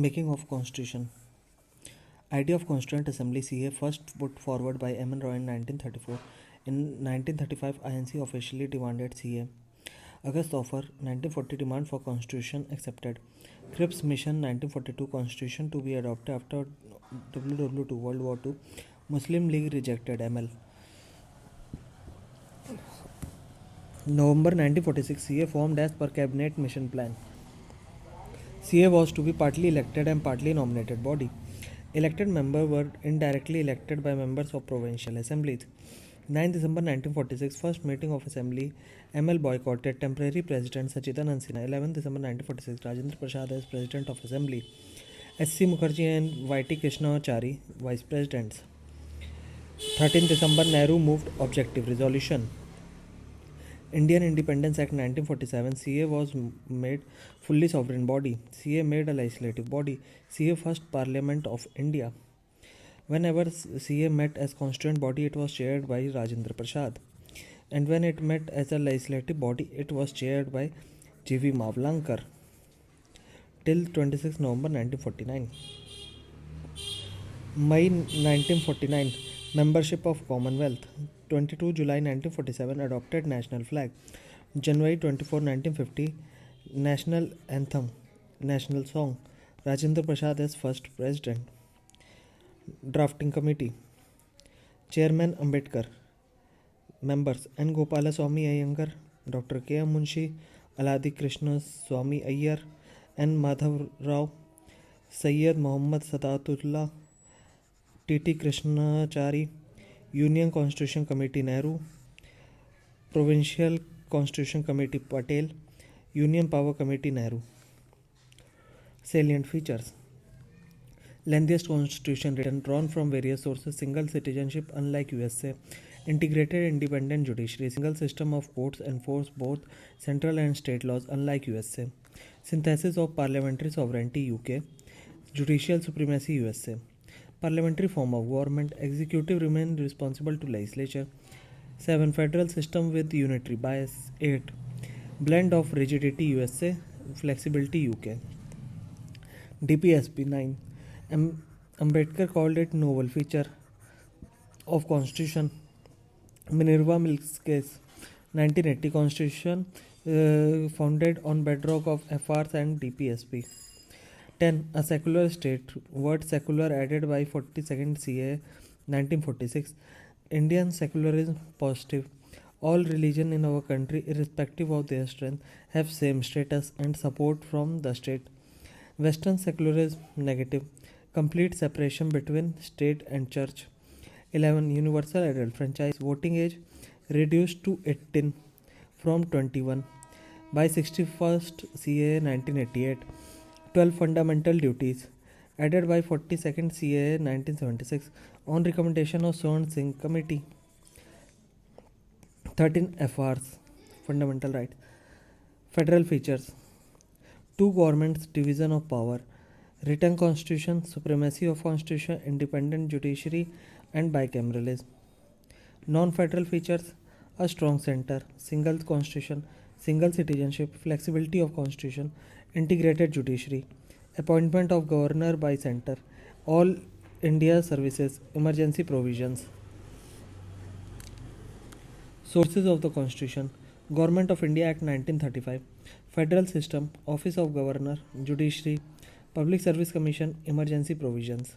Making of Constitution. Idea of Constituent Assembly (CA) first put forward by M. N. Roy in 1934. In 1935, INC officially demanded CA. August offer 1940 demand for Constitution accepted. Cripps Mission 1942 Constitution to be adopted after WW2 World War II. Muslim League rejected ML. November 1946 CA formed as per Cabinet Mission Plan. CA was to be partly elected and partly nominated body. Elected members were indirectly elected by members of provincial assemblies. 9 December 1946 first meeting of assembly. ML boycotted temporary president Sachidanand Sinha. 11 December 1946 Rajendra Prasad as president of assembly. SC Mukherjee and YT Krishnachari vice presidents. 13 December Nehru moved objective resolution. Indian Independence Act 1947 CA was made fully sovereign body. CA made a legislative body. CA first Parliament of India. Whenever CA met as constituent body, it was chaired by Rajendra Prasad, and when it met as a legislative body, it was chaired by G.V. Mavlankar till 26 November 1949. May 1949 Membership of Commonwealth. 22 July 1947 adopted national flag. January 24, 1950 national anthem, national song. Rajendra Prasad as first president. Drafting committee. Chairman Ambedkar. Members N. Gopalaswamy Iyengar, Dr. K. M. Munshi, Aladi Krishna Swamy Iyer, N. Madhav Rao, Sayyid Muhammad Sadatullah, T.T. Krishnachari, Union Constitution Committee Nehru, Provincial Constitution Committee Patel, Union Power Committee Nehru. Salient features. Lengthiest constitution written, drawn from various sources, single citizenship unlike USA, integrated independent judiciary, single system of courts enforce both central and state laws unlike USA, synthesis of parliamentary sovereignty UK, judicial supremacy USA, parliamentary form of government, executive remain responsible to legislature, 7 federal system with unitary bias, 8 blend of rigidity USA, flexibility UK, DPSP 9. Ambedkar called it novel feature of constitution. Minerva Mills case. 1980 constitution founded on bedrock of FRs and DPSP. 10. A secular state. Word secular added by 42nd CA 1946. Indian secularism positive. All religion in our country, irrespective of their strength, have same status and support from the state. Western secularism negative. Complete separation between state and church. 11. Universal adult franchise. Voting age reduced to 18 from 21 by 61st CAA 1988. 12. Fundamental duties added by 42nd CAA 1976 on recommendation of Swan Singh Committee. 13. FRs Fundamental rights. Federal features. 2 governments, division of power, written constitution, supremacy of constitution, independent judiciary and bicameralism. Non-federal features: a strong center, single constitution, single citizenship, flexibility of constitution, integrated judiciary, appointment of governor by center, all India services, emergency provisions. Sources of the constitution: Government of India Act 1935, Federal System, Office of Governor, Judiciary, Public Service Commission, emergency provisions.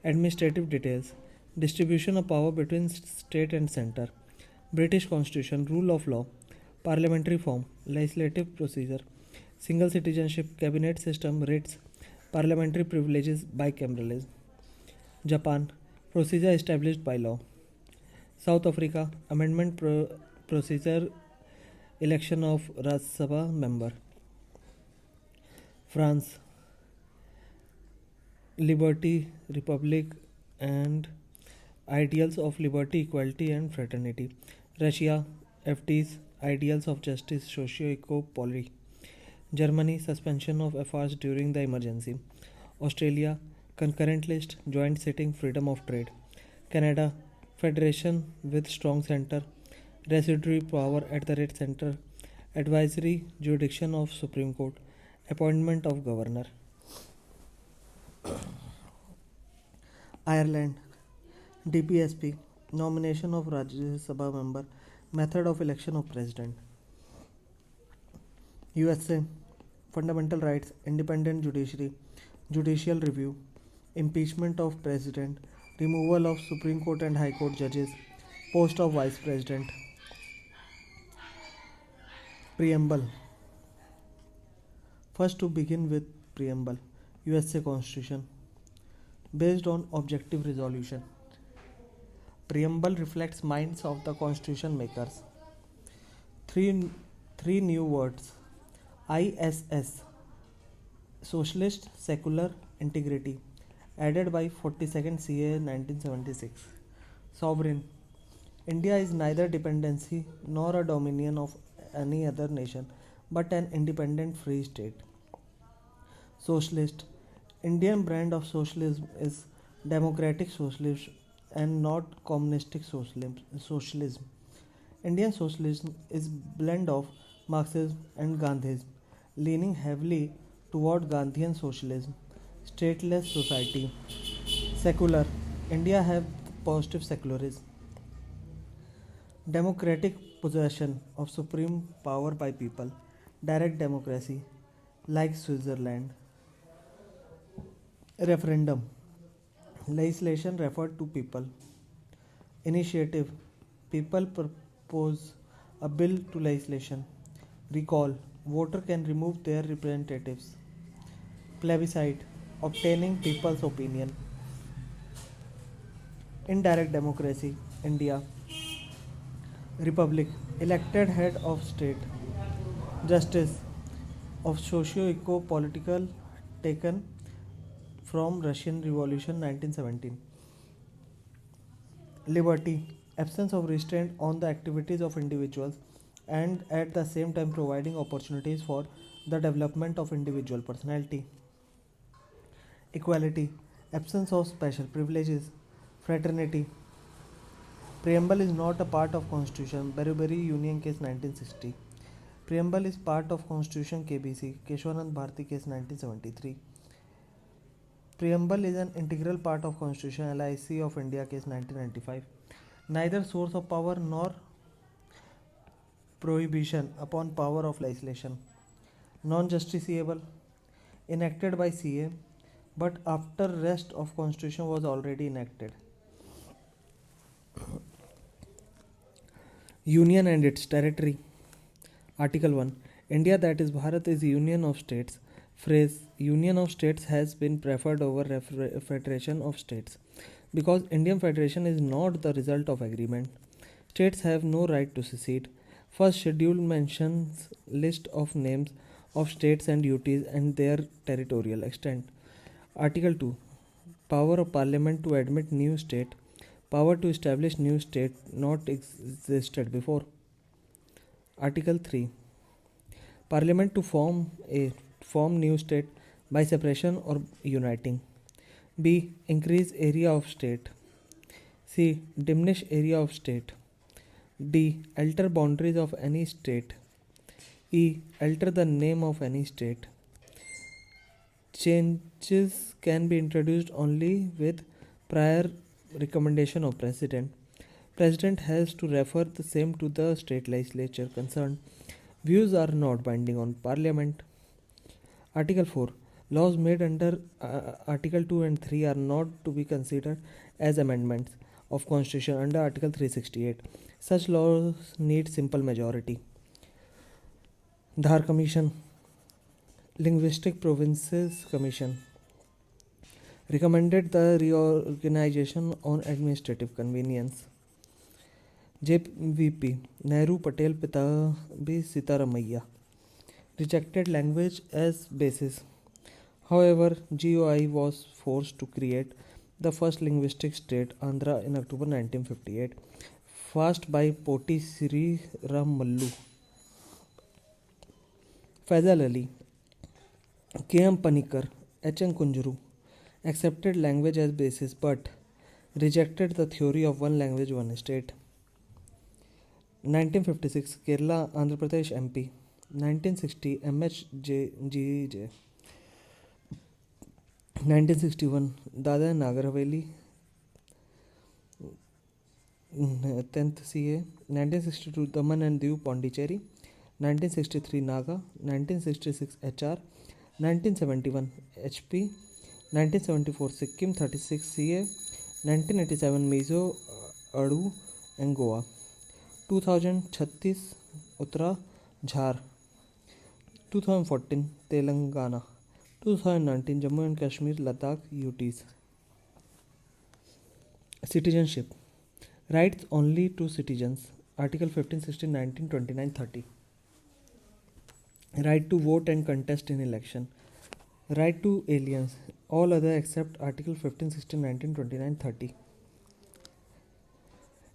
Administrative details: distribution of power between state and center, British Constitution, rule of law, parliamentary form, legislative procedure, single citizenship, cabinet system, writs, parliamentary privileges, bicameralism. Japan, procedure established by law. South Africa, amendment procedure, election of Rajya Sabha member. France, liberty, republic and ideals of liberty, equality and fraternity. Russia, FTs, ideals of justice, socio-eco-poly. Germany, suspension of FRs during the emergency. Australia, concurrent list, joint sitting, freedom of trade. Canada, federation with strong center, residuary power at the red center, advisory jurisdiction of Supreme Court, appointment of governor. Ireland. DPSP. Nomination of Rajya Sabha member. Method of election of president. USA. Fundamental rights. Independent judiciary. Judicial review. Impeachment of president. Removal of Supreme Court and High Court judges. Post of vice president. Preamble. First, to begin with, preamble. USA Constitution. Based on objective resolution. Preamble reflects minds of the constitution makers. Three new words. ISS. Socialist Secular Integrity. Added by 42nd CA 1976. Sovereign. India is neither dependency nor a dominion of any other nation, but an independent free state. Socialist. Indian brand of socialism is democratic socialism and not communistic socialism. Indian socialism is blend of Marxism and Gandhism, leaning heavily toward Gandhian socialism. Stateless society. Secular. India have positive secularism. Democratic possession of supreme power by people. Direct democracy, like Switzerland. Referendum. Legislation referred to people. Initiative. People propose a bill to legislation. Recall. Voter can remove their representatives. Plebiscite. Obtaining people's opinion. Indirect democracy. India. Republic. Elected head of state. Justice. Of socio-eco-political taken from Russian Revolution 1917. Liberty. Absence of restraint on the activities of individuals and at the same time providing opportunities for the development of individual personality. Equality. Absence of special privileges. Fraternity. Preamble is not a part of Constitution. Berry Union Case 1960. Preamble is part of Constitution KBC. Keshwanand Bharti Case 1973. Preamble is an integral part of Constitution LIC of India Case 1995. Neither source of power nor prohibition upon power of legislation. Non-justiciable. Enacted by CA, but after rest of Constitution was already enacted. Union and its territory. Article 1. India, that is Bharat, is union of states. Phrase union of states has been preferred over federation of states because Indian federation is not the result of agreement. States have no right to secede. First schedule mentions list of names of states and duties and their territorial extent. Article 2. Power of Parliament to admit new state. Power to establish new state not existed before. Article 3. Parliament to form new state by separation or uniting. B. Increase area of state. C. Diminish area of state. D. Alter boundaries of any state. E. Alter the name of any state. Changes can be introduced only with prior recommendation of President. President has to refer the same to the state legislature concerned. Views are not binding on Parliament. Article 4. Laws made under Article 2 and 3 are not to be considered as amendments of Constitution under Article 368. Such laws need simple majority. Dhar Commission. Linguistic Provinces Commission recommended the reorganization on administrative convenience. JVP. Nehru Patel Patabi Sitaramaiah rejected language as basis. However, GOI was forced to create the first linguistic state, Andhra, in October 1958, first by Poti Sri Ram Mallu. Faisal Ali, K.M. Panikkar, H.N. Kunjuru accepted language as basis but rejected the theory of one language, one state. 1956 Kerala, Andhra Pradesh MP. 1960 MHGJ. 1961 Dadra and Nagar Haveli 10th CA, 1962 Daman and Diu Pondicherry, 1963 Naga, 1966 HR, 1971 HP, 1974 Sikkim 36 CA, 1987 Mizo, Adu and Goa, 2000 Chhattis Uttara Jhar, 2014 Telangana, 2019 Jammu and Kashmir Ladakh UTs. Citizenship. Rights only to citizens. Article 15, 16, 19, 29, 30. Right to vote and contest in election. Right to aliens. All other except Article 15, 16, 19, 29, 30.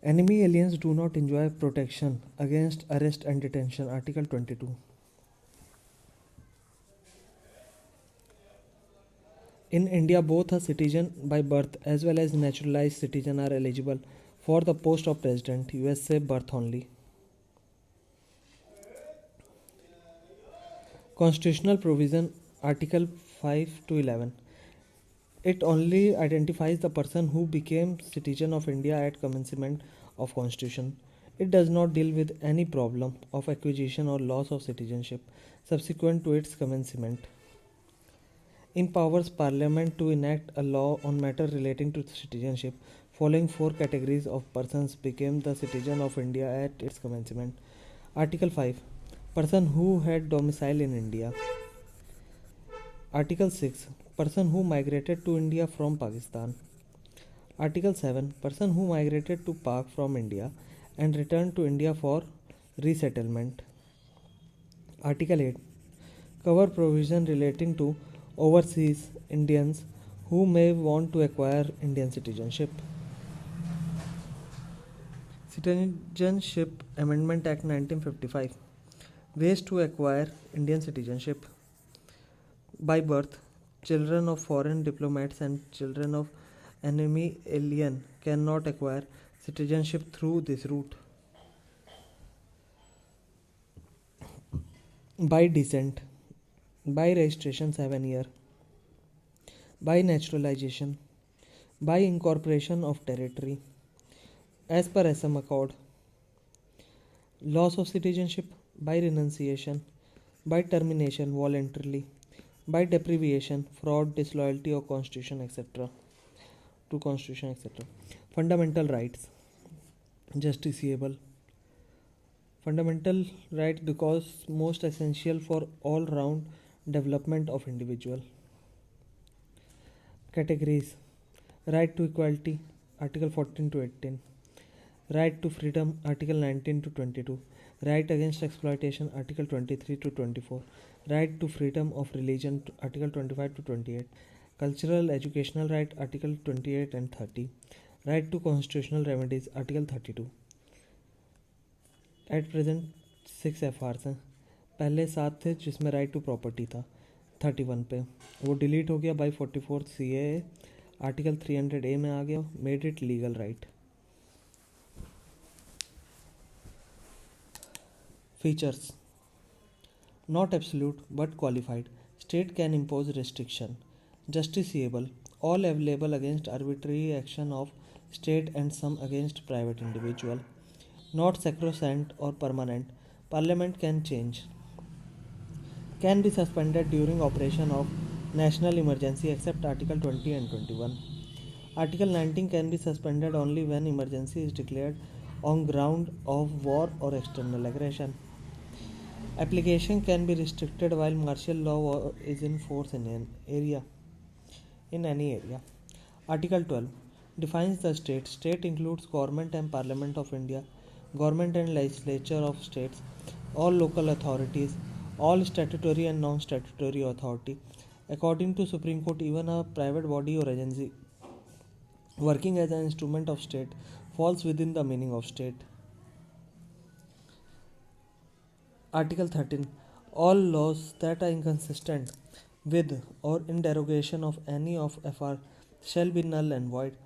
Enemy aliens do not enjoy protection against arrest and detention. Article 22. In India, both a citizen by birth as well as naturalized citizen are eligible for the post of president. USA birth only. Constitutional provision Article 5 to 11. It only identifies the person who became citizen of India at commencement of Constitution. It does not deal with any problem of acquisition or loss of citizenship subsequent to its commencement. Empowers Parliament to enact a law on matter relating to citizenship. Following four categories of persons became the citizen of India at its commencement. Article 5. Person who had domicile in India. Article 6. Person who migrated to India from Pakistan. Article 7. Person who migrated to Pak from India and returned to India for resettlement. Article 8. Cover provision relating to overseas Indians who may want to acquire Indian citizenship. Citizenship Amendment Act 1955. Ways to acquire Indian citizenship. By birth, children of foreign diplomats and children of enemy alien cannot acquire citizenship through this route. By descent. By registration 7 year. By naturalization. By incorporation of territory. As per SM Accord. Loss of citizenship by renunciation. By termination voluntarily. By deprivation, fraud, disloyalty or constitution etc. To constitution etc. Fundamental rights. Justiciable. Fundamental right because most essential for all round development of individual. Categories. Right to equality Article 14 to 18. Right to freedom Article 19 to 22. Right against exploitation Article 23 to 24. Right to freedom of religion Article 25 to 28. Cultural educational right Article 28 and 30. Right to constitutional remedies Article 32. At present 6 FRs हैं. पहले 7 थे जिसमें right to property था 31 पे, वो delete हो गया by 44 CAA. Article 300A में आ गया, made it legal right. Features. Not absolute but qualified. State can impose restriction. Justiciable. All available against arbitrary action of state and some against private individual. Not sacrosanct or permanent. Parliament can change. Can be suspended during operation of national emergency except Article 20 and 21. Article 19 can be suspended only when emergency is declared on ground of war or external aggression. Application can be restricted while martial law is in force in any area. Article 12 defines the state. State includes government and Parliament of India, government and legislature of states, all local authorities, all statutory and non-statutory authority. According to Supreme Court, even a private body or agency working as an instrument of state falls within the meaning of state. Article 13. All laws that are inconsistent with or in derogation of any of FR shall be null and void.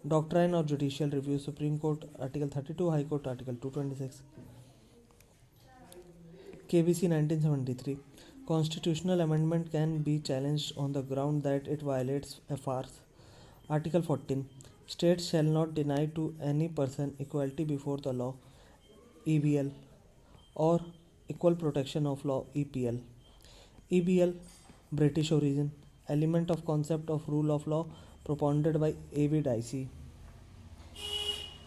Doctrine of Judicial Review, Supreme Court, Article 32, High Court, Article 226. KBC 1973. Constitutional amendment can be challenged on the ground that it violates FRs. Article 14. States shall not deny to any person equality before the law, EBL, or equal protection of law, EPL. EBL, British origin, element of concept of rule of law propounded by A.V. Dicey.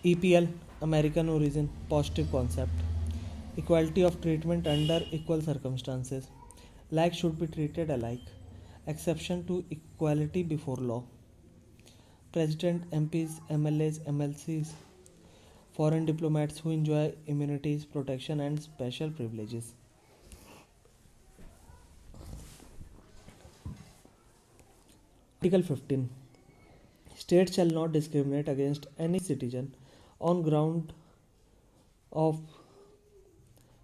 EPL, American origin, positive concept, equality of treatment under equal circumstances, like should be treated alike, exception to equality before law, president, MPs, MLAs, MLCs, foreign diplomats who enjoy immunities, protection, and special privileges. Article 15. States shall not discriminate against any citizen on ground of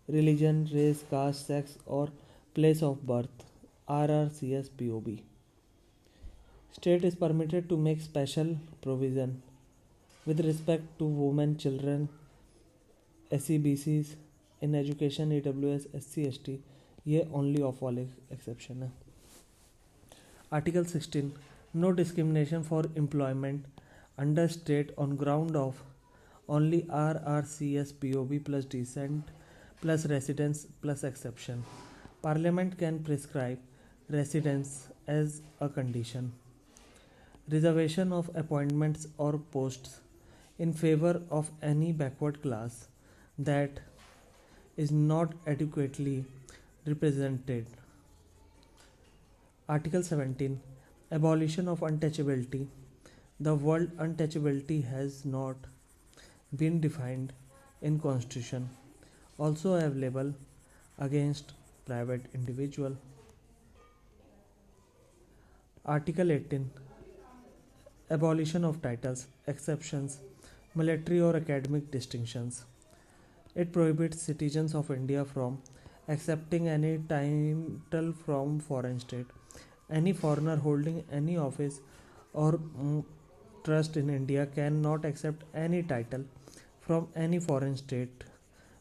religion, race, caste, sex, or place of birth. RRCS-POB. State is permitted to make special provision with respect to women, children, SCBCs in education, EWS, SC, ST. ये only of वाले exception है. Article 16. No discrimination for employment under state on ground of only RRCS POB plus descent plus residence plus exception. Parliament can prescribe residence as a condition. Reservation of appointments or posts in favor of any backward class that is not adequately represented. Article 17. Abolition of untouchability. The word untouchability has not been defined in Constitution. Also available against private individual. Article 18. Abolition of titles, exceptions, military or academic distinctions. It prohibits citizens of India from accepting any title from foreign state. Any foreigner holding any office or trust in India cannot accept any title from any foreign state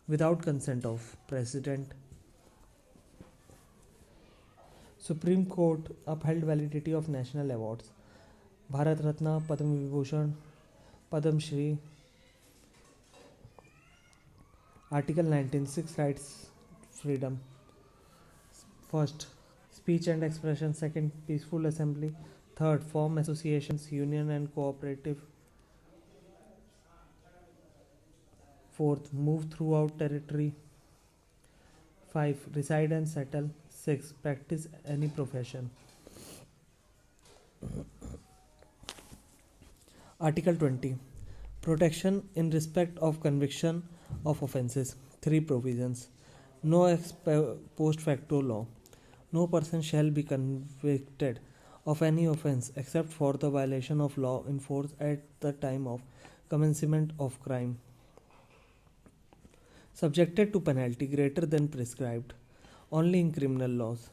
without consent of President. Supreme Court upheld validity of national awards. Bharat Ratna, Padma Vibhushan, Padma Shri. Article 19. 6 rights freedom. First, speech and expression. Second, peaceful assembly. Third, form associations, union and cooperative. Fourth, move throughout territory. 5, reside and settle. 6, practice any profession. Article 20. Protection in respect of conviction of offences. 3 provisions. No ex post facto law. No person shall be convicted of any offence except for the violation of law in force at the time of commencement of crime, subjected to penalty greater than prescribed only in criminal laws.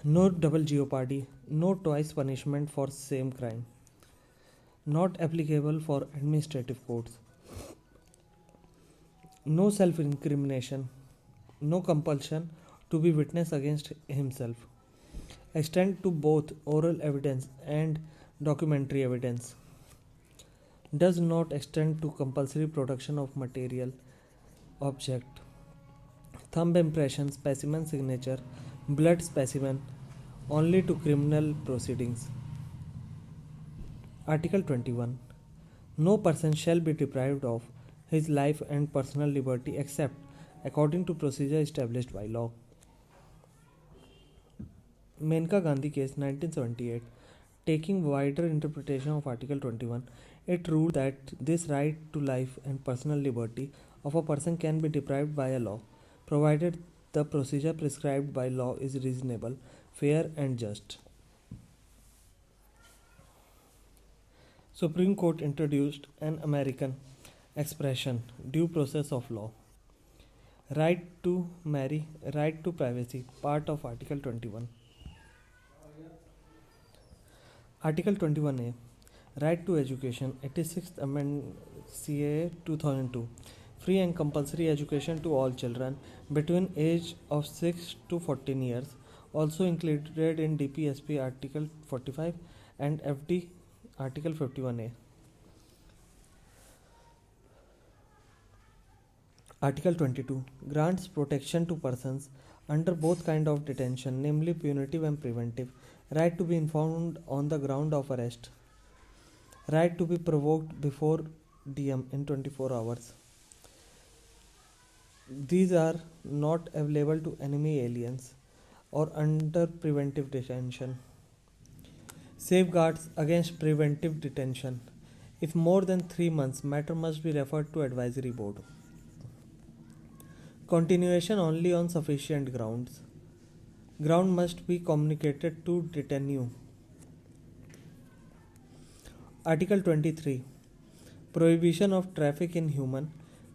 No double jeopardy, no twice punishment for same crime. Not applicable for administrative courts. No self-incrimination. No compulsion to be witness against himself. Extend to both oral evidence and documentary evidence. Does not extend to compulsory production of material object. Thumb impression, specimen signature, blood specimen only to criminal proceedings. Article 21. No person shall be deprived of his life and personal liberty except according to procedure established by law. Menka Gandhi case 1978. Taking wider interpretation of Article 21, it ruled that this right to life and personal liberty of a person can be deprived by a law, provided the procedure prescribed by law is reasonable, fair and just. Supreme Court introduced an American expression, due process of law. Right to marry, right to privacy, part of Article 21. Article 21A, right to education, 86th Amendment CAA 2002. Free and compulsory education to all children between age of 6 to 14 years also included in DPSP Article 45 and FD Article 51A. Article 22 grants protection to persons under both kind of detention, namely punitive and preventive, right to be informed on the ground of arrest, right to be provoked before DM in 24 hours. These are not available to enemy aliens or under preventive detention. Safeguards against preventive detention. If more than 3 months, matter must be referred to advisory board. Continuation only on sufficient grounds. Ground must be communicated to detenue. Article 23 prohibition of traffic in human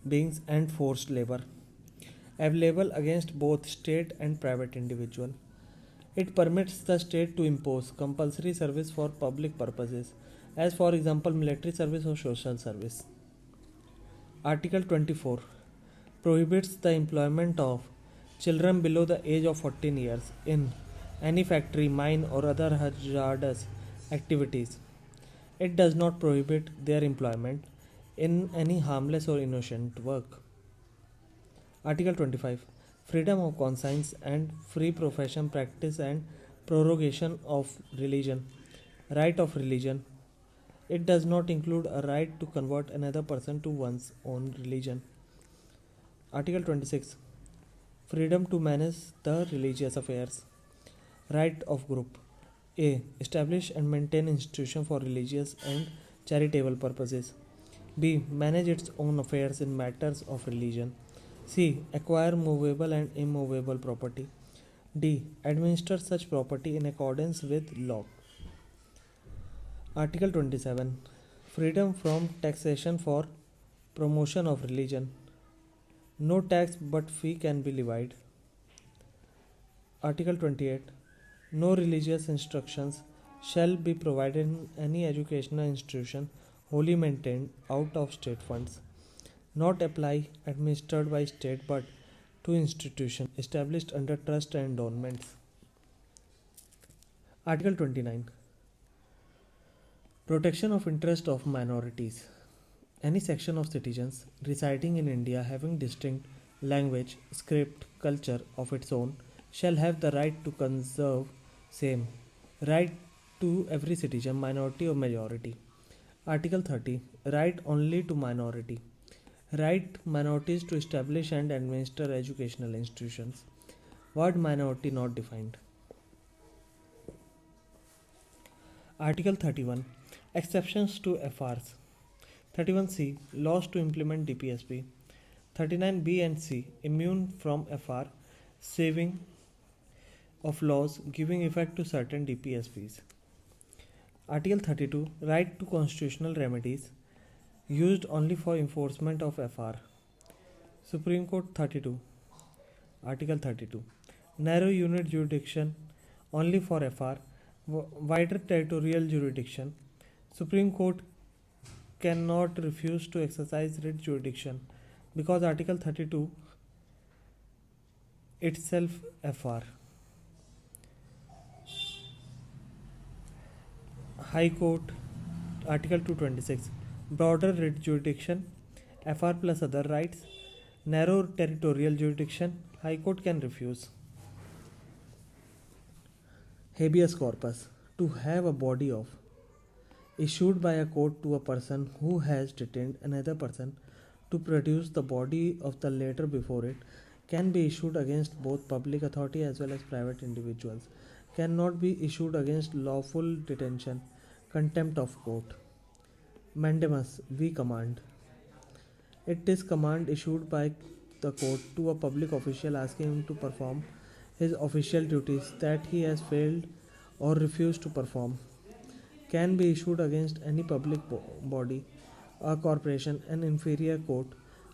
beings and forced labor, available against both state and private individual. It permits the state to impose compulsory service for public purposes, as for example military service or social service. Article 24 prohibits the employment of children below the age of 14 years in any factory, mine, or other hazardous activities. It does not prohibit their employment in any harmless or innocent work. Article 25 freedom of conscience and free profession, practice, and prorogation of religion. Right of religion. It does not include a right to convert another person to one's own religion. Article 26 freedom to manage the religious affairs. Right of group. A. Establish and maintain institution for religious and charitable purposes. B. Manage its own affairs in matters of religion. C. Acquire movable and immovable property. D. Administer such property in accordance with law. Article 27 freedom from taxation for promotion of religion. No tax but fee can be levied. Article 28 no religious instructions shall be provided in any educational institution wholly maintained out of state funds, not apply administered by state but to institutions established under trust and endowments. Article 29 protection of interest of minorities. Any section of citizens residing in India having distinct language, script, culture of its own shall have the right to conserve same right to every citizen, minority or majority. Article 30 right only to minority. Right minorities to establish and administer educational institutions. Word minority not defined. Article 31 exceptions to FRs. 31C laws to implement DPSP. 39B and C immune from FR saving of laws giving effect to certain DPSPs. Article 32 right to constitutional remedies used only for enforcement of FR. Supreme Court 32 Article 32 narrow unit jurisdiction only for FR, wider territorial jurisdiction. Supreme Court cannot refuse to exercise writ jurisdiction because Article 32 itself FR. High Court Article 226 broader writ jurisdiction, FR plus other rights, narrow territorial jurisdiction, High Court can refuse. Habeas corpus to have a body of issued by a court to a person who has detained another person to produce the body of the latter before it can be issued against both public authority as well as private individuals, cannot be issued against lawful detention, contempt of court. Mandamus v. Command. It is command issued by the court to a public official asking him to perform his official duties that he has failed or refused to perform. Can be issued against any public body, a corporation, an inferior court,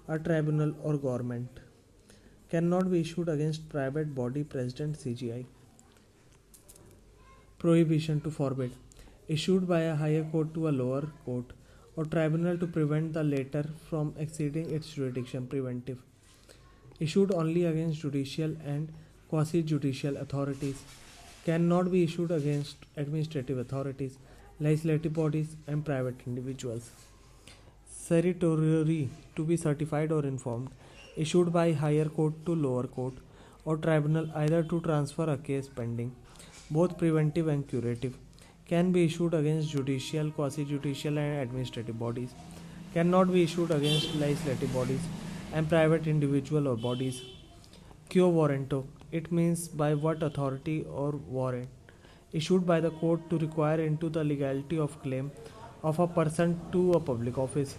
a tribunal or government. Cannot be issued against private body, president, CGI. Prohibition to forbid issued by a higher court to a lower court or tribunal to prevent the latter from exceeding its jurisdiction. Preventive issued only against judicial and quasi-judicial authorities cannot be issued against administrative authorities, legislative bodies, and private individuals. Certiorari to be certified or informed, issued by higher court to lower court or tribunal either to transfer a case pending, both preventive and curative, can be issued against judicial, quasi-judicial and administrative bodies, cannot be issued against legislative bodies and private individual or bodies. Quo warranto, it means by what authority or warrant issued by the court to require into the legality of claim of a person to a public office,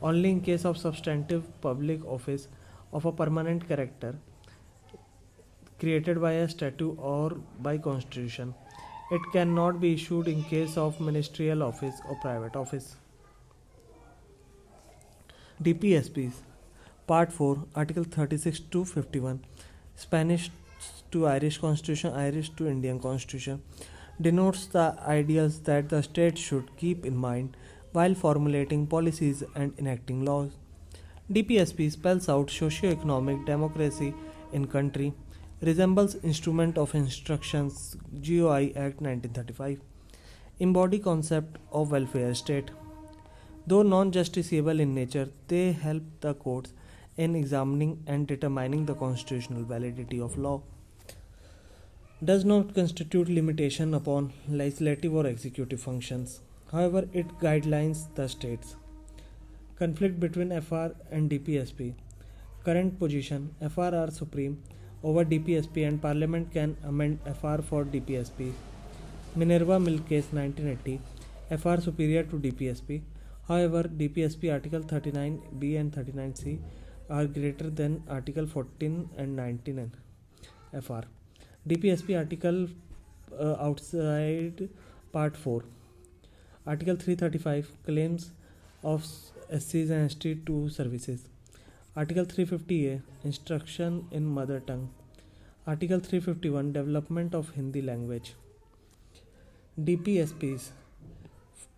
only in case of substantive public office of a permanent character created by a statute or by constitution. It cannot be issued in case of ministerial office or private office. DPSPs Part 4 Article 36 to 51 Spanish to Irish Constitution, Irish to Indian Constitution denotes the ideas that the state should keep in mind while formulating policies and enacting laws. DPSP spells out socio-economic democracy in country, resembles Instrument of Instructions GOI Act 1935, embody concept of welfare state. Though non-justiciable in nature, they help the courts in examining and determining the constitutional validity of law. Does not constitute limitation upon legislative or executive functions. However, it guidelines the states. Conflict between FR and DPSP. Current position: FR are supreme over DPSP and Parliament can amend FR for DPSP. Minerva Mill Case 1980. FR superior to DPSP. However, DPSP Article 39B and 39C are greater than Article 14 and 19 FR. DPSP Article outside Part 4. Article 335 Claims of SCs and ST to services. Article 350A Instruction in Mother Tongue. Article 351 Development of Hindi language. DPSPs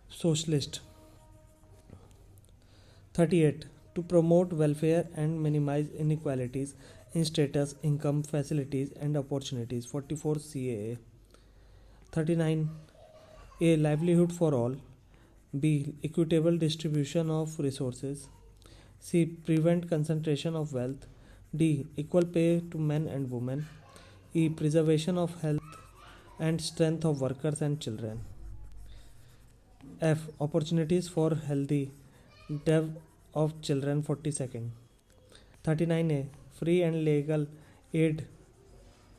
Socialist. 38. To promote welfare and minimize inequalities in status, income, facilities and opportunities. 44 CAA. 39. A. Livelihood for all. B. Equitable distribution of resources. C. Prevent concentration of wealth. D. Equal pay to men and women. E. Preservation of health and strength of workers and children. F. Opportunities for healthy dev of children. 42nd. 39A. Free and legal aid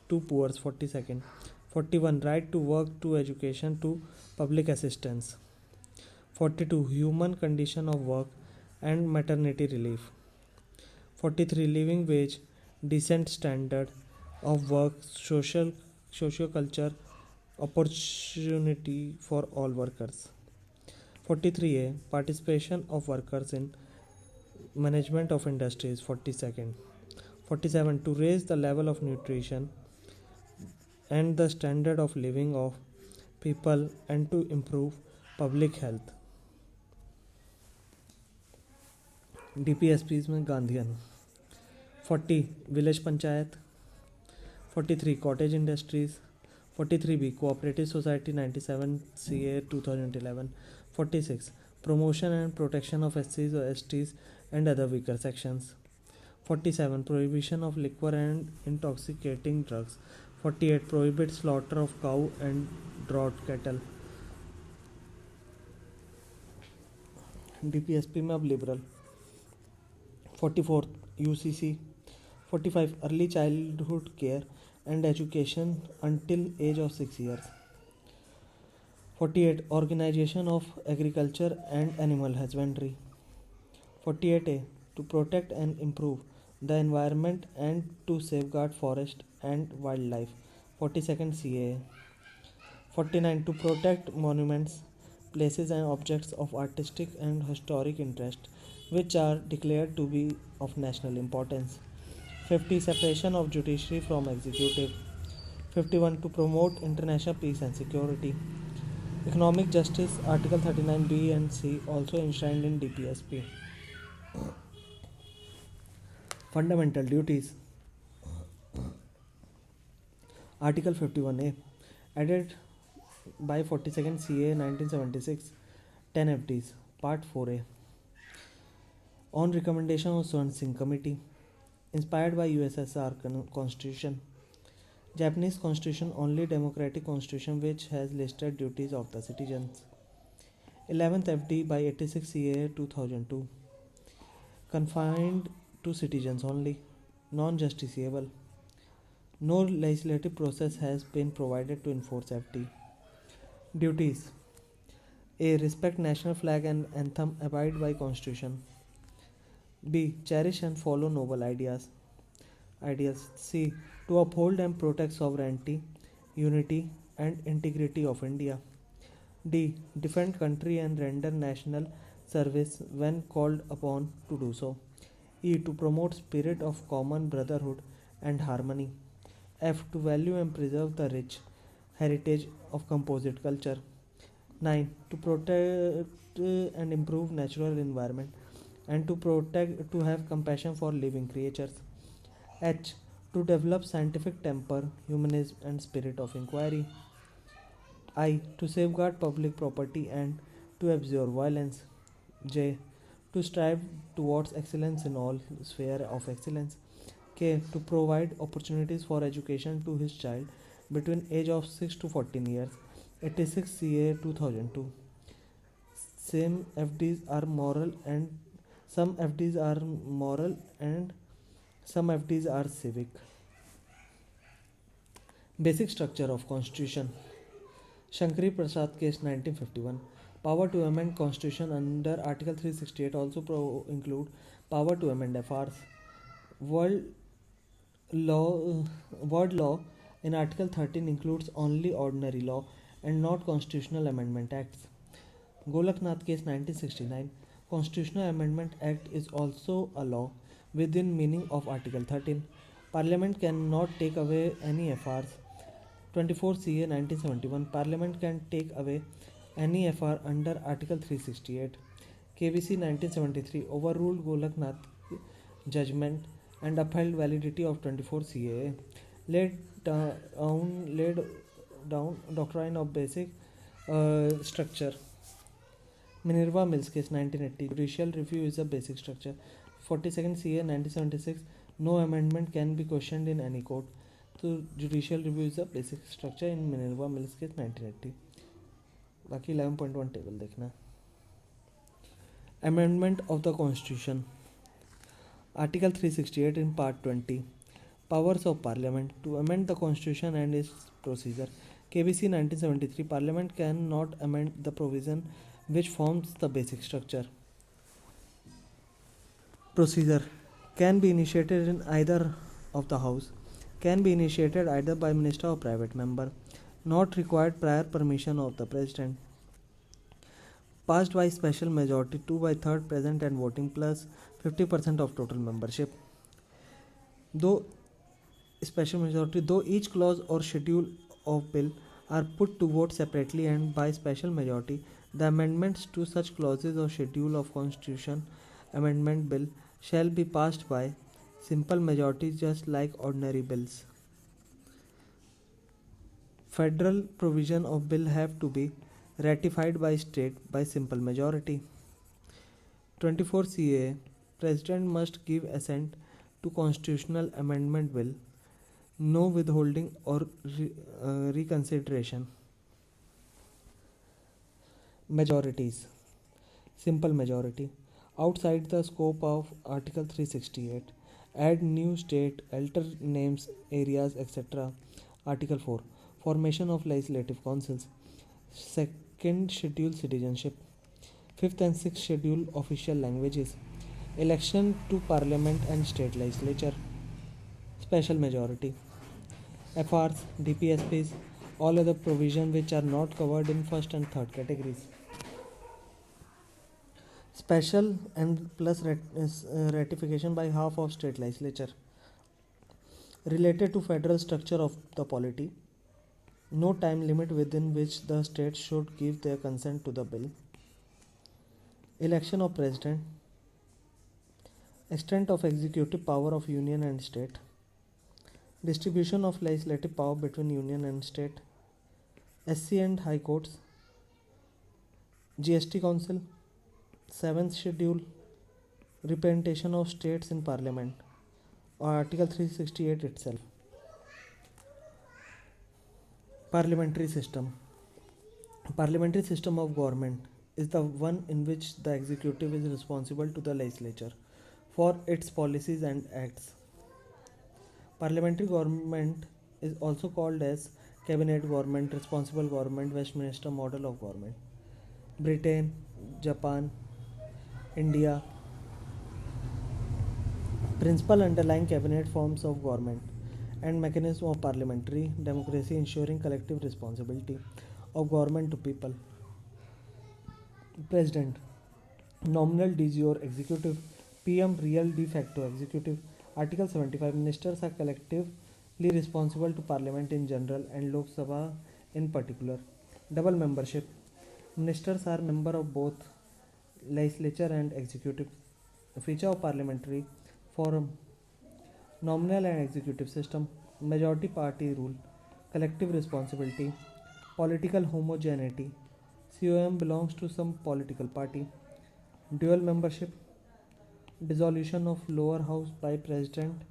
to poor. 42nd. 41. Right to work, to education, to public assistance. 42. Human condition of work and maternity relief. 43. Living wage, decent standard of work, socio-culture opportunity for all workers. 43A. Participation of workers in management of industries. 42nd. 47. To raise the level of nutrition and the standard of living of people and to improve public health. DPSPs में Gandhian. 40. Village Panchayat. 43. Cottage industries. 43B. Cooperative Society 97 CA 2011. 46. Promotion and protection of SCs or STs and other weaker sections. 47. Prohibition of liquor and intoxicating drugs. 48. Prohibit slaughter of cow and draught cattle. DPSP में अब liberal. 44. UCC. 45. Early childhood care and education until age of 6 years. 48. Organization of agriculture and animal husbandry. 48A. To protect and improve the environment and to safeguard forest and wildlife. 42nd CAA. 49. To protect monuments, places and objects of artistic and historic interest which are declared to be of national importance. 50. Separation of judiciary from executive. 51. To promote international peace and security. Economic justice, Article 39B and C, also enshrined in DPSP. Fundamental duties. Article 51A, added by 42nd CA 1976, 10 FDs, Part 4A. On recommendation of Swan Singh Committee, inspired by USSR Constitution, Japanese Constitution only democratic constitution which has listed duties of the citizens. 11th FD by 86 CA 2002, confined to citizens only, non-justiciable. No legislative process has been provided to enforce FD. Duties: A. Respect national flag and anthem, abide by constitution. B. Cherish and follow noble ideas. C. To uphold and protect sovereignty, unity and integrity of India. D. Defend country and render national service when called upon to do so. E. To promote spirit of common brotherhood and harmony. F. To value and preserve the rich heritage of composite culture. 9. To protect and improve natural environment and to have compassion for living creatures. H. To develop scientific temper, humanism and spirit of inquiry. I. To safeguard public property and to abjure violence. J. To strive towards excellence in all sphere of excellence. K. To provide opportunities for education to his child between age of 6 to 14 years. 86 CA 2002. Some FDs are moral and some FDs are moral and some FDs are civic. Basic structure of Constitution. Shankari Prasad Case 1951. Power to amend Constitution under Article 368 also include power to amend FRs. Word law in Article 13 includes only ordinary law and not constitutional amendment acts. Golaknath Case 1969. Constitutional Amendment Act is also a law within meaning of Article 13. Parliament cannot take away any FRs. 24 CA 1971. Parliament can take away any FR under Article 368. KVC 1973 overruled Golaknath judgment and upheld validity of 24 CAA. Laid down doctrine of basic structure. Minerva Mills Case 1980. Judicial review is a basic structure. 42nd CA 1976. No amendment can be questioned in any court. So judicial review is a basic structure in Minerva Mills Case 1980. बाकी 11.1 table देखना. Amendment of the Constitution. Article 368 in Part 20. Powers of Parliament to amend the Constitution and its procedure. KBC 1973. Parliament cannot amend the provision which forms the basic structure. Procedure can be initiated in either of the House. Can be initiated either by Minister or private member. Not required prior permission of the President. Passed by special majority 2 by 3rd present and voting plus 50% of total membership. Though special majority, though each clause or schedule of bill are put to vote separately and by special majority, the amendments to such clauses or schedule of Constitution Amendment Bill shall be passed by simple majority just like ordinary bills. Federal provision of bill have to be ratified by state by simple majority. 24 CA. President must give assent to constitutional amendment bill. No withholding or reconsideration. Majorities. Simple majority. Outside the scope of Article 368. Add new state, alter names, areas, etc. Article 4. Formation of legislative councils. Second schedule citizenship. 5th and 6th schedule official languages. Election to parliament and state legislature. Special majority. FRs, DPSPs, all other provisions which are not covered in first and third categories. Special and plus ratification by half of state legislature. Related to federal structure of the polity. No time limit within which the states should give their consent to the bill. Election of president. Extent of executive power of union and state. Distribution of legislative power between union and state. SC and High Courts. GST Council. 7th Schedule. Representation of states in Parliament. Or Article 368 itself. Parliamentary system. Parliamentary system of government is the one in which the executive is responsible to the legislature for its policies and acts. Parliamentary government is also called as cabinet government, responsible government, Westminster model of government. Britain, Japan, India. Principal underlying cabinet forms of government and mechanism of parliamentary democracy ensuring collective responsibility of government to people. President, nominal de jure executive, PM real de facto executive. Article 75. Ministers are collectively responsible to Parliament in general and Lok Sabha in particular. Double membership. Ministers are member of both legislature and executive. Feature of parliamentary forum. Nominal and executive system. Majority party rule. Collective responsibility. Political homogeneity. COM belongs to some political party. Dual membership. Dissolution of lower house by president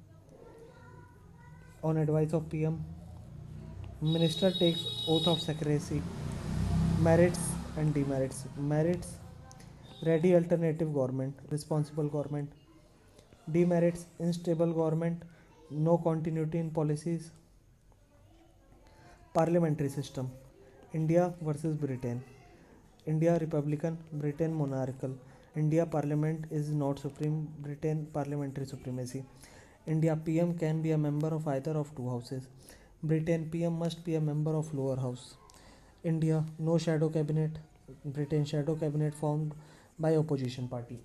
on advice of PM. Minister takes oath of secrecy. Merits and demerits. Merits, ready alternative government, responsible government. Demerits, unstable government, no continuity in policies. Parliamentary system. India versus Britain. India republican, Britain monarchical. India parliament is not supreme, Britain parliamentary supremacy. India PM can be a member of either of two houses. Britain PM must be a member of lower house. India no shadow cabinet, Britain shadow cabinet formed by opposition party.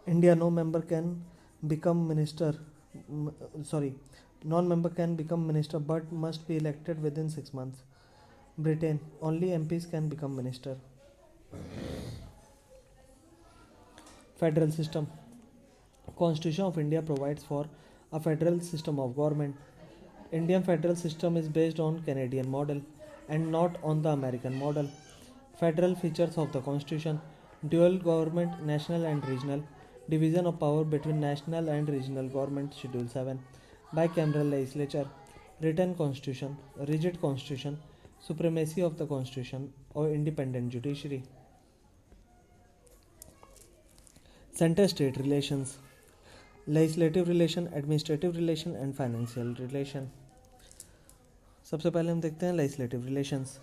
India no member can become minister, non-member can become minister but must be elected within 6 months. Britain only MPs can become minister. Federal system. Constitution of India provides for a federal system of government. Indian federal system is based on Canadian model and not on the American model. Federal features of the Constitution. Dual government, national and regional. Division of power between national and regional government, Schedule 7. Bicameral legislature. Written constitution. Rigid constitution. Supremacy of the constitution or independent judiciary. Center-state relations. Legislative relation, administrative relation and financial relation. सबसे पहले हम देखते हैं legislative relations.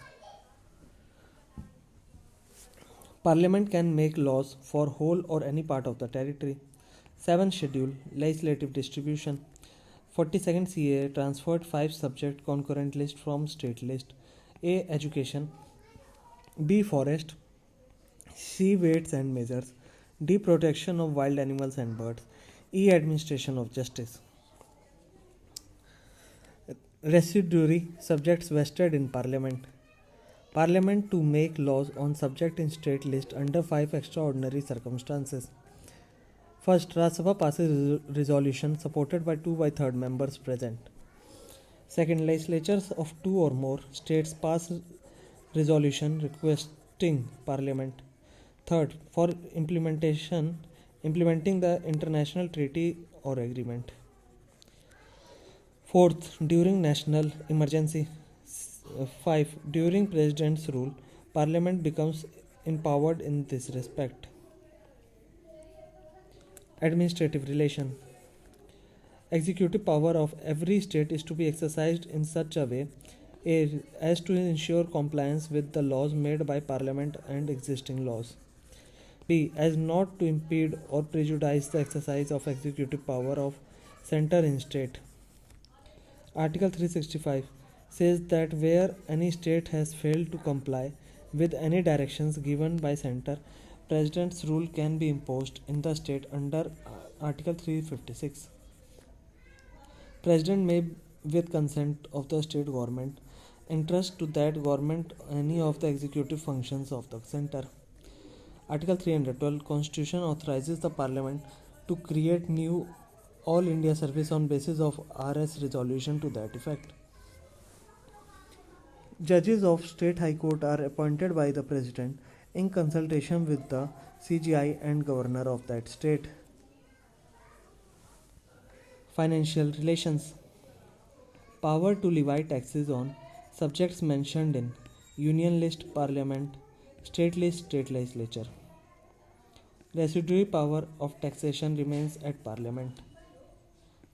Parliament can make laws for whole or any part of the territory. 7th Schedule, legislative distribution. 42nd CA transferred 5 subject concurrent list from state list. A. Education. B. Forest. C. Weights and measures. D. Protection of wild animals and birds. E. Administration of justice. Residuary subjects vested in Parliament. Parliament to make laws on subject in state list under 5 extraordinary circumstances. First, Rajya Sabha passes resolution supported by 2/3 members present. Second, legislatures of 2 or more states pass resolution requesting Parliament. Third, for implementing the international treaty or agreement. Fourth, during national emergency. 5. During President's rule, Parliament becomes empowered in this respect. Administrative relation. Executive power of every state is to be exercised in such a way as to ensure compliance with the laws made by Parliament and existing laws. B. As not to impede or prejudice the exercise of executive power of centre in state. Article 365 says that where any state has failed to comply with any directions given by centre, President's rule can be imposed in the state under Article 356. President may, with consent of the state government, entrust to that government any of the executive functions of the centre. Article 312 Constitution authorizes the Parliament to create new all India service on basis of RS resolution to that effect. Judges of State High Court are appointed by the President in consultation with the CGI and Governor of that state. Financial relations. Power to levy taxes on subjects mentioned in Union List Parliament, State List State Legislature. Residuary power of taxation remains at Parliament.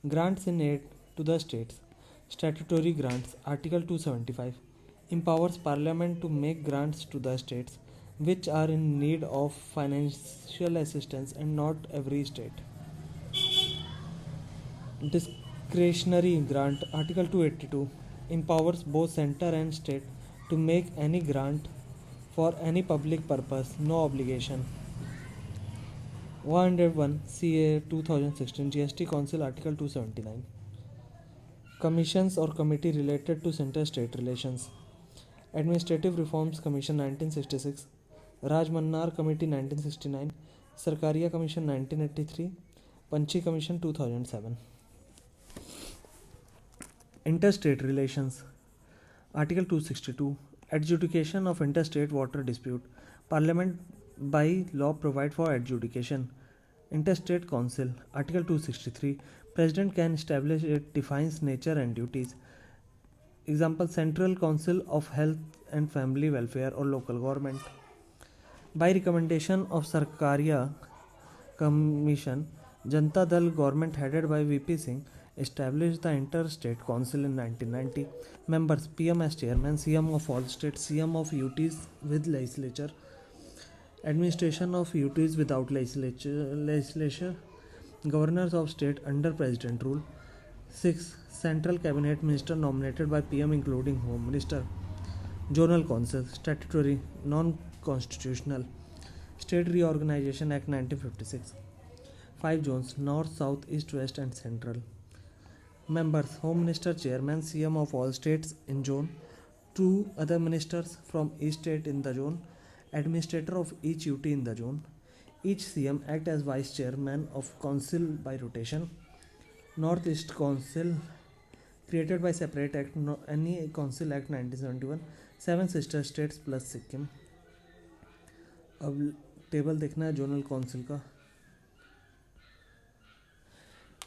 Grants in aid to the states. Statutory grants. Article 275 empowers Parliament to make grants to the states which are in need of financial assistance, and not every state. Discretionary grant. Article 282 empowers both center and state to make any grant for any public purpose, no obligation. 101 CA 2016 GST Council Article 279. Commissions or committee related to center-state relations. Administrative Reforms Commission 1966, Raj Mannar Committee 1969, Sarkaria Commission 1983, Panchi Commission 2007. Interstate relations. Article 262 adjudication of interstate water dispute. Parliament by law provide for adjudication. Interstate Council. Article 263 President can establish, it defines nature and duties. Example, Central Council of Health and Family Welfare or local government. By recommendation of Sarkaria Commission, Janata Dal government headed by VP Singh established the Interstate Council in 1990. Members: PM as chairman, CM of all states, CM of UTs with legislature, administration of UTs without legislature, governors of state under president rule. 6. Central Cabinet Minister nominated by PM including Home Minister. Zonal Council. Statutory, non-constitutional. State Reorganization Act 1956. 5 zones: North, South, East, West and Central. Members: Home Minister, Chairman, CM of all states in zone, 2 other ministers from each state in the zone, administrator of each UT in the zone. Each CM act as Vice Chairman of Council by rotation. North East Council created by separate act, any Council Act 1971. 7 sister states plus Sikkim. अब table देखना है zonal council का.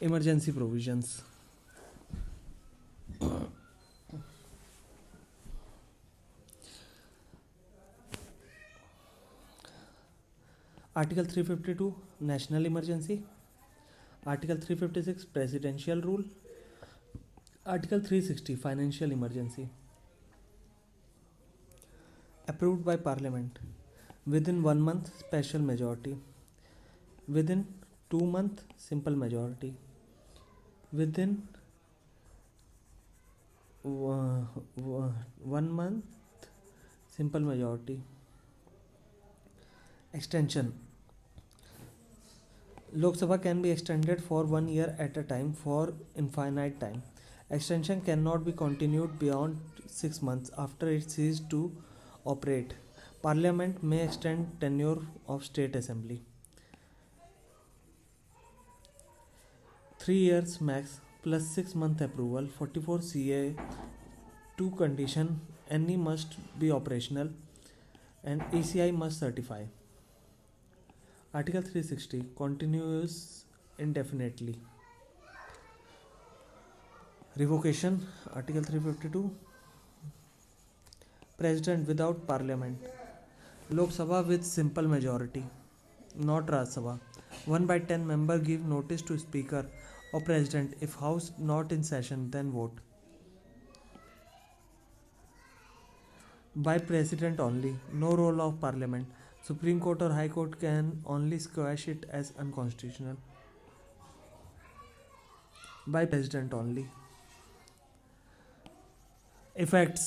Emergency provisions. Article 352 National Emergency. Article 356 Presidential Rule. Article 360 Financial Emergency. Approved by Parliament. Within 1 month special majority. Within 2 month simple majority. Within 1 month simple majority. Extension. Lok Sabha can be extended for 1 year at a time for infinite time. Extension cannot be continued beyond 6 months after it ceased to operate. Parliament may extend tenure of State Assembly. 3 years max plus 6 month approval. 44 CA 2 condition: any must be operational and ECI must certify. Article 360 continues indefinitely. Revocation. Article 352 President without Parliament. Lok Sabha with simple majority, not Raj Sabha. 1/10 member give notice to Speaker or President if House not in session, then vote. By President only, no role of Parliament. Supreme Court or High Court can only squash it as unconstitutional. By President only. Effects.